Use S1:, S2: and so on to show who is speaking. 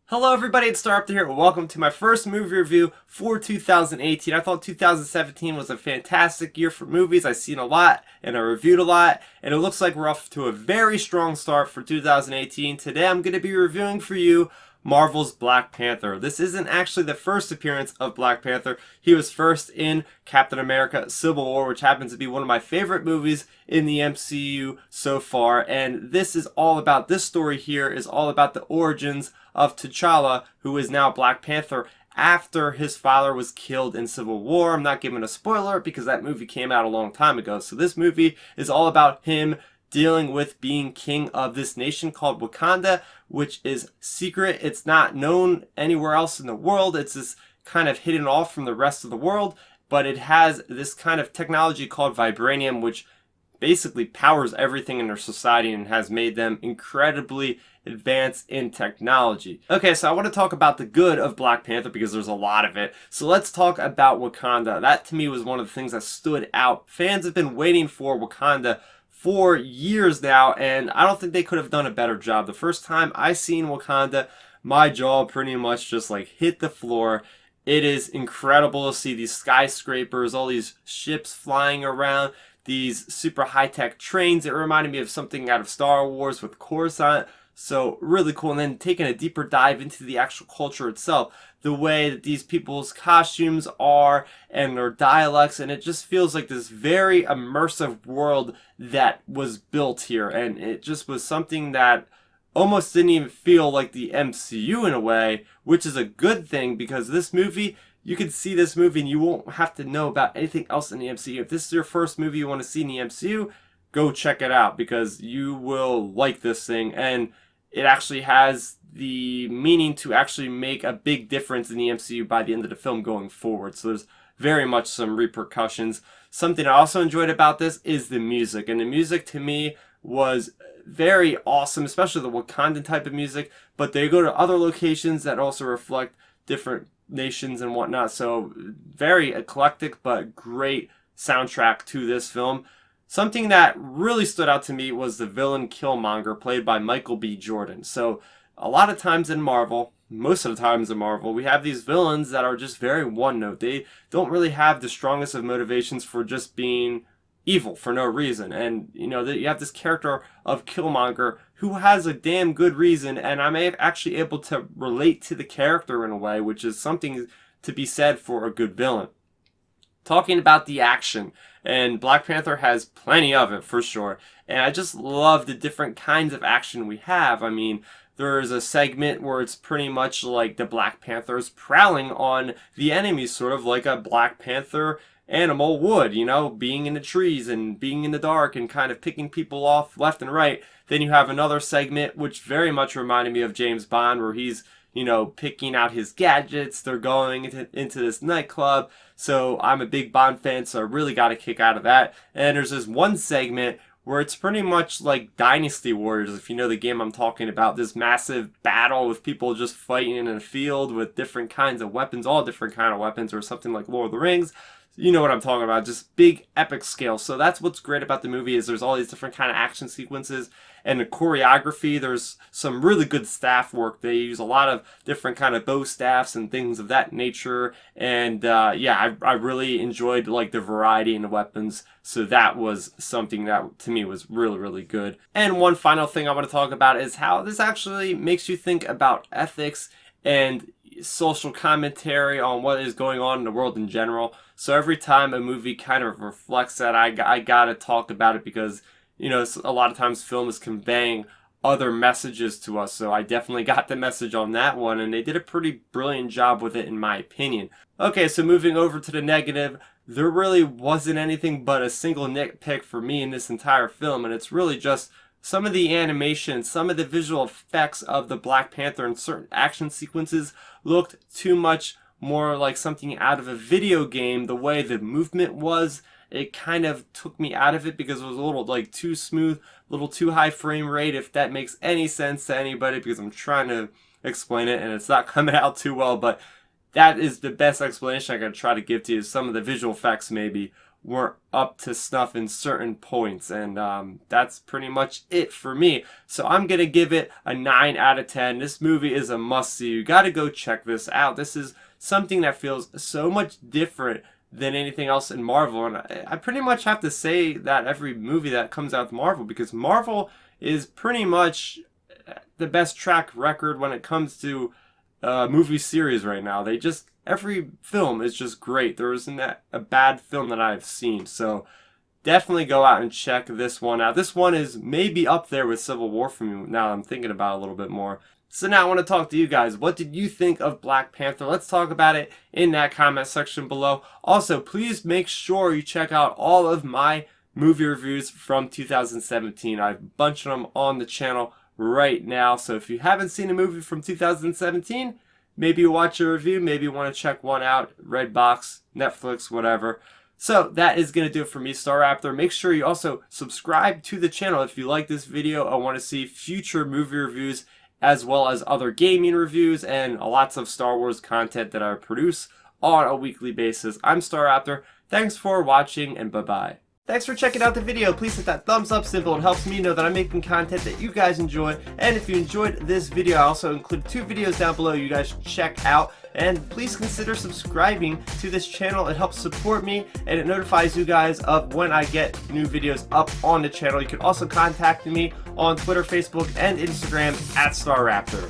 S1: Hello everybody, it's Starrapter here. Welcome to my first movie review for 2018. I thought 2017 was a fantastic year for movies. I've seen a lot and I reviewed a lot, and it looks like we're off to a very strong start for 2018. Today I'm going to be reviewing for you Marvel's Black Panther. This isn't actually the first appearance of Black Panther. He was first in Captain America Civil War, which happens to be one of my favorite movies in the MCU so far. And this story here is all about the origins of T'Challa, who is now Black Panther after his father was killed in Civil War. I'm not giving a spoiler because that movie came out a long time ago. So this movie is all about him dealing with being king of this nation called Wakanda, which is secret. It's not known anywhere else in the world. It's this kind of hidden off from the rest of the world, but it has this kind of technology called vibranium, which basically powers everything in their society and has made them incredibly advanced in technology. Okay, so I want to talk about the good of Black Panther because there's a lot of it. So let's talk about Wakanda. That to me was one of the things that stood out. Fans have been waiting for Wakanda for years now, and I don't think they could have done a better job. The first time I seen Wakanda, my jaw pretty much just like hit the floor. It is incredible to see these skyscrapers, all these ships flying around, these super high-tech trains. It reminded me of something out of Star Wars with Coruscant. So really cool. And then taking a deeper dive into the actual culture itself, the way that these people's costumes are and their dialects, and it just feels like this very immersive world that was built here. And it just was something that almost didn't even feel like the MCU in a way, which is a good thing because this movie, you can see this movie and you won't have to know about anything else in the MCU. If this is your first movie you want to see in the MCU, go check it out because you will like this thing. And it actually has the meaning to actually make a big difference in the MCU by the end of the film going forward. So there's very much some repercussions. Something I also enjoyed about this is the music. And the music to me was very awesome, especially the Wakandan type of music. But they go to other locations that also reflect different nations and whatnot. So very eclectic but great soundtrack to this film. Something that really stood out to me was the villain Killmonger, played by Michael B. Jordan. So a lot of times in Marvel, most of the times in Marvel, we have these villains that are just very one note. They don't really have the strongest of motivations for just being evil for no reason. And you know, you have this character of Killmonger who has a damn good reason, and I'm actually able to relate to the character in a way, which is something to be said for a good villain. Talking about the action, and Black Panther has plenty of it for sure, and I just love the different kinds of action we have. I mean, there's a segment where it's pretty much like the Black Panthers prowling on the enemy, sort of like a Black Panther animal would, you know, being in the trees and being in the dark and kind of picking people off left and right. Then you have another segment which very much reminded me of James Bond, where he's, you know, picking out his gadgets. They're going into this nightclub. So I'm a big Bond fan, so I really got a kick out of that. And there's this one segment where it's pretty much like Dynasty Warriors, if you know the game I'm talking about. This massive battle with people just fighting in a field with different kinds of weapons, all different kind of weapons, or something like Lord of the Rings. You know what I'm talking about, just big epic scale. So that's what's great about the movie, is there's all these different kind of action sequences, and the choreography, there's some really good staff work. They use a lot of different kind of bow staffs and things of that nature, and yeah, I really enjoyed like the variety in the weapons. So that was something that to me was really, really good. And one final thing I want to talk about is how this actually makes you think about ethics and social commentary on what is going on in the world in general. So every time a movie kind of reflects that, I gotta talk about it because, you know, a lot of times film is conveying other messages to us. So I definitely got the message on that one, and they did a pretty brilliant job with it in my opinion. Okay, so moving over to the negative, there really wasn't anything but a single nitpick for me in this entire film, and it's really just some of the animation, some of the visual effects of the Black Panther and certain action sequences looked too much more like something out of a video game. The way the movement was, it kind of took me out of it because it was a little like too smooth, a little too high frame rate, if that makes any sense to anybody, because I'm trying to explain it and it's not coming out too well. But that is the best explanation I can try to give to you. Some of the visual effects maybe weren't up to snuff in certain points, and that's pretty much it for me. So I'm gonna give it a 9 out of 10. This movie is a must-see. You gotta go check this out. This is something that feels so much different than anything else in Marvel, and I pretty much have to say that every movie that comes out with Marvel, because Marvel is pretty much the best track record when it comes to movie series right now. Every film is just great. There isn't a bad film that I've seen. So definitely go out and check this one out. This one is maybe up there with Civil War for me now I'm thinking about it a little bit more. So now I want to talk to you guys. What did you think of Black Panther? Let's talk about it in that comment section below. Also, please make sure you check out all of my movie reviews from 2017. I have a bunch of them on the channel right now. So if you haven't seen a movie from 2017, maybe you watch a review, maybe you want to check one out, Redbox, Netflix, whatever. So that is going to do it for me, Starrapter. Make sure you also subscribe to the channel if you like this video. I want to see future movie reviews as well as other gaming reviews and lots of Star Wars content that I produce on a weekly basis. I'm Starrapter. Thanks for watching, and bye-bye. Thanks for checking out the video. Please hit that thumbs up symbol. It helps me know that I'm making content that you guys enjoy. And if you enjoyed this video, I also include 2 videos down below you guys should check out. And please consider subscribing to this channel. It helps support me, and it notifies you guys of when I get new videos up on the channel. You can also contact me on Twitter, Facebook, and Instagram at Starrapter.